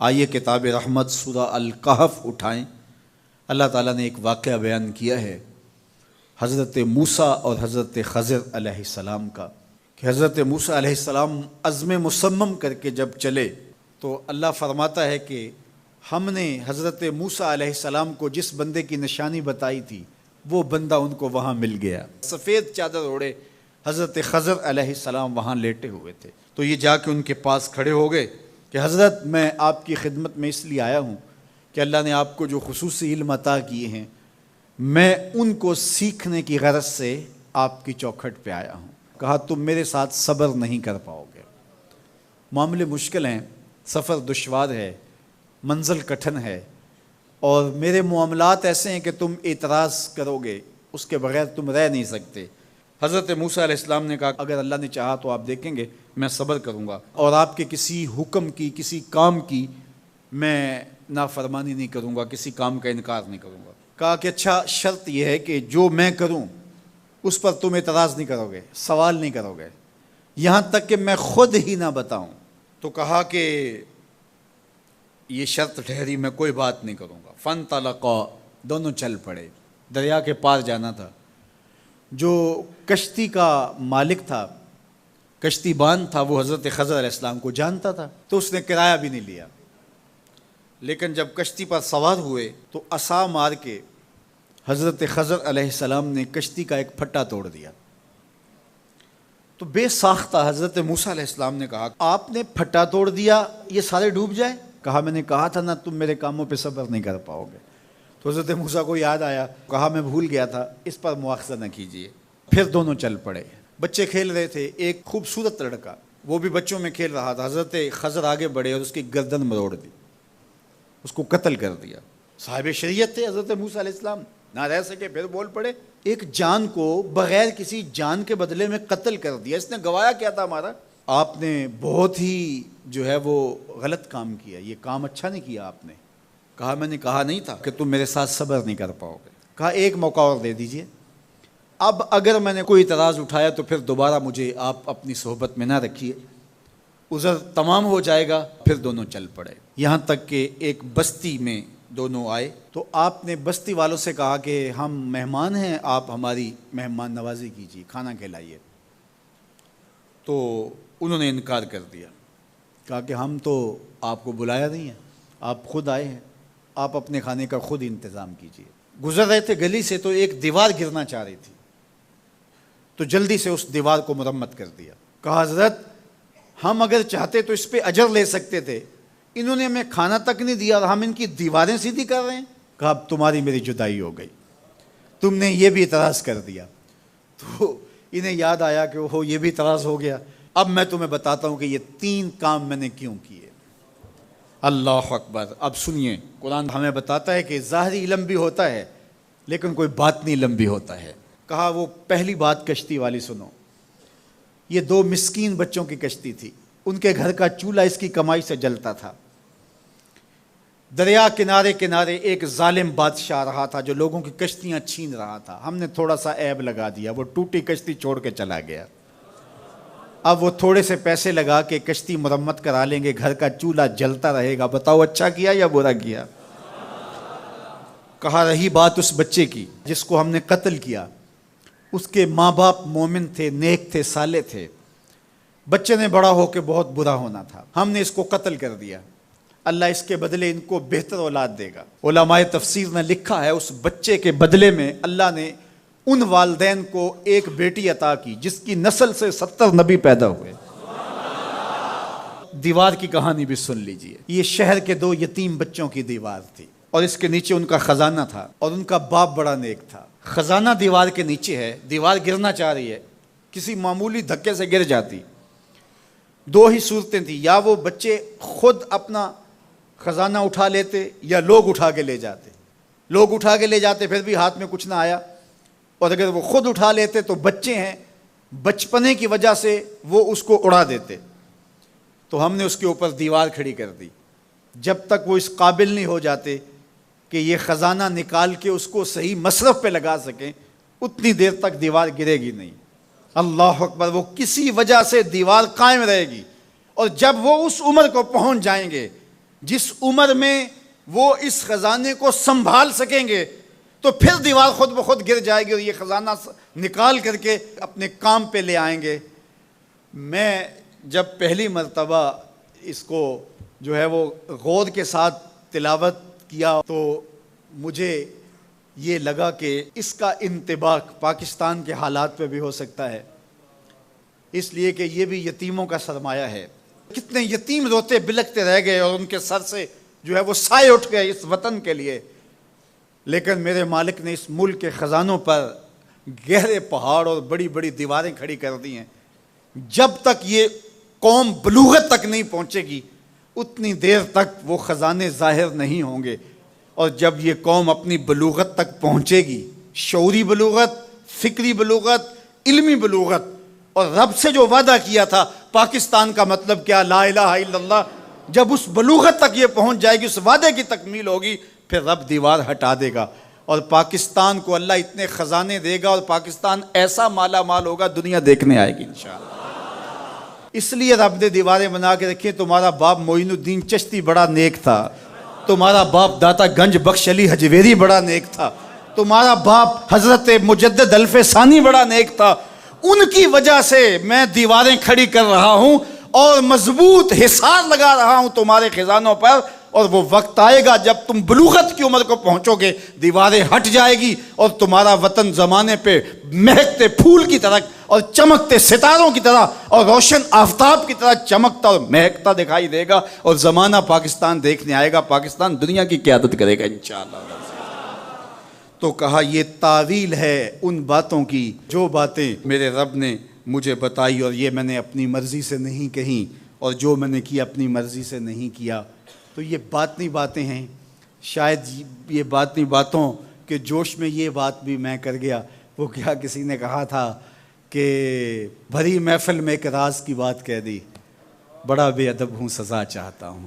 آئیے کتاب رحمت سورہ الکہف اٹھائیں۔ اللہ تعالیٰ نے ایک واقعہ بیان کیا ہے حضرت موسیٰ اور حضرت خضر علیہ السلام کا، کہ حضرت موسیٰ علیہ السلام عزم مصمم کر کے جب چلے تو اللہ فرماتا ہے کہ ہم نے حضرت موسیٰ علیہ السلام کو جس بندے کی نشانی بتائی تھی وہ بندہ ان کو وہاں مل گیا۔ سفید چادر اوڑے حضرت خضر علیہ السلام وہاں لیٹے ہوئے تھے، تو یہ جا کے ان کے پاس کھڑے ہو گئے کہ حضرت میں آپ کی خدمت میں اس لیے آیا ہوں کہ اللہ نے آپ کو جو خصوصی علم عطا کیے ہیں میں ان کو سیکھنے کی غرض سے آپ کی چوکھٹ پہ آیا ہوں۔ کہا تم میرے ساتھ صبر نہیں کر پاؤ گے، معاملے مشکل ہیں، سفر دشوار ہے، منزل کٹھن ہے، اور میرے معاملات ایسے ہیں کہ تم اعتراض کرو گے اس کے بغیر تم رہ نہیں سکتے۔ حضرت موسیٰ علیہ السلام نے کہا اگر اللہ نے چاہا تو آپ دیکھیں گے میں صبر کروں گا اور آپ کے کسی حکم کی کسی کام کی میں نافرمانی نہیں کروں گا، کسی کام کا انکار نہیں کروں گا۔ کہا کہ اچھا شرط یہ ہے کہ جو میں کروں اس پر تم اعتراض نہیں کرو گے، سوال نہیں کرو گے، یہاں تک کہ میں خود ہی نہ بتاؤں۔ تو کہا کہ یہ شرط ٹھہری، میں کوئی بات نہیں کروں گا۔ فانطلقا، دونوں چل پڑے، دریا کے پار جانا تھا۔ جو کشتی کا مالک تھا، کشتی بان تھا، وہ حضرت خضر علیہ السلام کو جانتا تھا تو اس نے کرایہ بھی نہیں لیا، لیکن جب کشتی پر سوار ہوئے تو عصا مار کے حضرت خضر علیہ السلام نے کشتی کا ایک پھٹا توڑ دیا۔ تو بے ساختہ حضرت موسیٰ علیہ السلام نے کہا آپ نے پھٹا توڑ دیا، یہ سارے ڈوب جائیں؟ کہا میں نے کہا تھا نا تم میرے کاموں پہ صبر نہیں کر پاؤ گے۔ تو حضرت موسیٰ کو یاد آیا، کہا میں بھول گیا تھا، اس پر مواخذہ نہ کیجیے۔ پھر دونوں چل پڑے، بچے کھیل رہے تھے، ایک خوبصورت لڑکا وہ بھی بچوں میں کھیل رہا تھا۔ حضرت خضر آگے بڑھے اور اس کی گردن مروڑ دی، اس کو قتل کر دیا۔ صاحب شریعت تھے حضرت موسیٰ علیہ السلام، نہ رہ سکے، پھر بول پڑے ایک جان کو بغیر کسی جان کے بدلے میں قتل کر دیا، اس نے گوایا کیا تھا ہمارا؟ آپ نے بہت ہی جو ہے وہ غلط کام کیا، یہ کام اچھا نہیں کیا آپ نے۔ کہا میں نے کہا نہیں تھا کہ تم میرے ساتھ صبر نہیں کر پاؤ گے۔ کہا ایک موقع اور دے دیجئے، اب اگر میں نے کوئی اعتراض اٹھایا تو پھر دوبارہ مجھے آپ اپنی صحبت میں نہ رکھیے، عذر تمام ہو جائے گا۔ پھر دونوں چل پڑے، یہاں تک کہ ایک بستی میں دونوں آئے تو آپ نے بستی والوں سے کہا کہ ہم مہمان ہیں، آپ ہماری مہمان نوازی کیجیے، کھانا کھلائیے۔ تو انہوں نے انکار کر دیا، کہا کہ ہم تو آپ کو بلایا نہیں ہے، آپ خود آئے ہیں، آپ اپنے کھانے کا خود انتظام کیجیے۔ گزر رہے تھے گلی سے تو ایک دیوار گرنا چاہ رہی تھی، تو جلدی سے اس دیوار کو مرمت کر دیا۔ کہا حضرت ہم اگر چاہتے تو اس پہ اجر لے سکتے تھے، انہوں نے ہمیں کھانا تک نہیں دیا اور ہم ان کی دیواریں سیدھی کر رہے ہیں۔ کہا اب تمہاری میری جدائی ہو گئی، تم نے یہ بھی اعتراض کر دیا۔ تو انہیں یاد آیا کہ وہ یہ بھی اعتراض ہو گیا۔ اب میں تمہیں بتاتا ہوں کہ یہ 3 کام میں نے کیوں کیے۔ اللہ اکبر۔ اب سنیے، قرآن ہمیں بتاتا ہے کہ ظاہری علم بھی ہوتا ہے لیکن کوئی باطنی علم بھی ہوتا ہے۔ کہا وہ پہلی بات کشتی والی سنو، یہ 2 مسکین بچوں کی کشتی تھی، ان کے گھر کا چولہا اس کی کمائی سے جلتا تھا۔ دریا کنارے کنارے ایک ظالم بادشاہ رہا تھا جو لوگوں کی کشتیاں چھین رہا تھا، ہم نے تھوڑا سا عیب لگا دیا، وہ ٹوٹی کشتی چھوڑ کے چلا گیا۔ اب وہ تھوڑے سے پیسے لگا کے کشتی مرمت کرا لیں گے، گھر کا چولہا جلتا رہے گا، بتاؤ اچھا کیا یا برا کیا؟ کہا رہی بات اس بچے کی جس کو ہم نے قتل کیا، اس کے ماں باپ مومن تھے، نیک تھے، صالح تھے، بچے نے بڑا ہو کے بہت برا ہونا تھا، ہم نے اس کو قتل کر دیا، اللہ اس کے بدلے ان کو بہتر اولاد دے گا۔ علماء تفسیر نے لکھا ہے اس بچے کے بدلے میں اللہ نے ان والدین کو ایک بیٹی عطا کی جس کی نسل سے 70 نبی پیدا ہوئے۔ دیوار کی کہانی بھی سن لیجئے، یہ شہر کے 2 یتیم بچوں کی دیوار تھی اور اس کے نیچے ان کا خزانہ تھا اور ان کا باپ بڑا نیک تھا۔ خزانہ دیوار کے نیچے ہے، دیوار گرنا چاہ رہی ہے، کسی معمولی دھکے سے گر جاتی۔ 2 ہی صورتیں تھیں، یا وہ بچے خود اپنا خزانہ اٹھا لیتے یا لوگ اٹھا کے لے جاتے۔ لوگ اٹھا کے لے جاتے پھر بھی ہاتھ میں کچھ نہ آیا، اور اگر وہ خود اٹھا لیتے تو بچے ہیں، بچپنے کی وجہ سے وہ اس کو اڑا دیتے۔ تو ہم نے اس کے اوپر دیوار کھڑی کر دی، جب تک وہ اس قابل نہیں ہو جاتے کہ یہ خزانہ نکال کے اس کو صحیح مصرف پہ لگا سکیں، اتنی دیر تک دیوار گرے گی نہیں۔ اللہ اکبر۔ وہ کسی وجہ سے دیوار قائم رہے گی، اور جب وہ اس عمر کو پہنچ جائیں گے جس عمر میں وہ اس خزانے کو سنبھال سکیں گے تو پھر دیوار خود بخود گر جائے گی اور یہ خزانہ نکال کر کے اپنے کام پہ لے آئیں گے۔ میں جب پہلی مرتبہ اس کو جو ہے وہ غور کے ساتھ تلاوت کیا تو مجھے یہ لگا کہ اس کا انطباق پاکستان کے حالات پہ بھی ہو سکتا ہے، اس لیے کہ یہ بھی یتیموں کا سرمایہ ہے۔ کتنے یتیم روتے بلکتے رہ گئے اور ان کے سر سے جو ہے وہ سائے اٹھ گئے اس وطن کے لیے، لیکن میرے مالک نے اس ملک کے خزانوں پر گہرے پہاڑ اور بڑی بڑی دیواریں کھڑی کر دی ہیں۔ جب تک یہ قوم بلوغت تک نہیں پہنچے گی اتنی دیر تک وہ خزانے ظاہر نہیں ہوں گے، اور جب یہ قوم اپنی بلوغت تک پہنچے گی، شعوری بلوغت، فکری بلوغت، علمی بلوغت، اور رب سے جو وعدہ کیا تھا پاکستان کا مطلب کیا، لا الہ الا اللہ، جب اس بلوغت تک یہ پہنچ جائے گی، اس وعدے کی تکمیل ہوگی، پھر رب دیوار ہٹا دے گا اور پاکستان کو اللہ اتنے خزانے دے گا اور پاکستان ایسا مالا مال ہوگا دنیا دیکھنے آئے گی انشاءاللہ۔ اس لیے رب نے دیواریں بنا کے رکھی۔ تمہارا باپ معین الدین چشتی بڑا نیک تھا، تمہارا باپ داتا گنج بخش علی حجویری بڑا نیک تھا، تمہارا باپ حضرت مجدد الف ثانی بڑا نیک تھا، ان کی وجہ سے میں دیواریں کھڑی کر رہا ہوں اور مضبوط حصار لگا رہا ہوں تمہارے خزانوں پر، اور وہ وقت آئے گا جب تم بلوغت کی عمر کو پہنچو گے، دیواریں ہٹ جائے گی اور تمہارا وطن زمانے پہ مہکتے پھول کی طرح اور چمکتے ستاروں کی طرح اور روشن آفتاب کی طرح چمکتا اور مہکتا دکھائی دے گا، اور زمانہ پاکستان دیکھنے آئے گا، پاکستان دنیا کی قیادت کرے گا انشاءاللہ۔ تو کہا یہ تعویل ہے ان باتوں کی جو باتیں میرے رب نے مجھے بتائی، اور یہ میں نے اپنی مرضی سے نہیں کہیں، اور جو میں نے کیا اپنی مرضی سے نہیں کیا۔ تو یہ باطنی باتیں ہیں، شاید یہ باطنی باتوں کے جوش میں یہ بات بھی میں کر گیا۔ وہ کیا کسی نے کہا تھا کہ بھری محفل میں ایک راز کی بات کہہ دی، بڑا بے ادب ہوں سزا چاہتا ہوں۔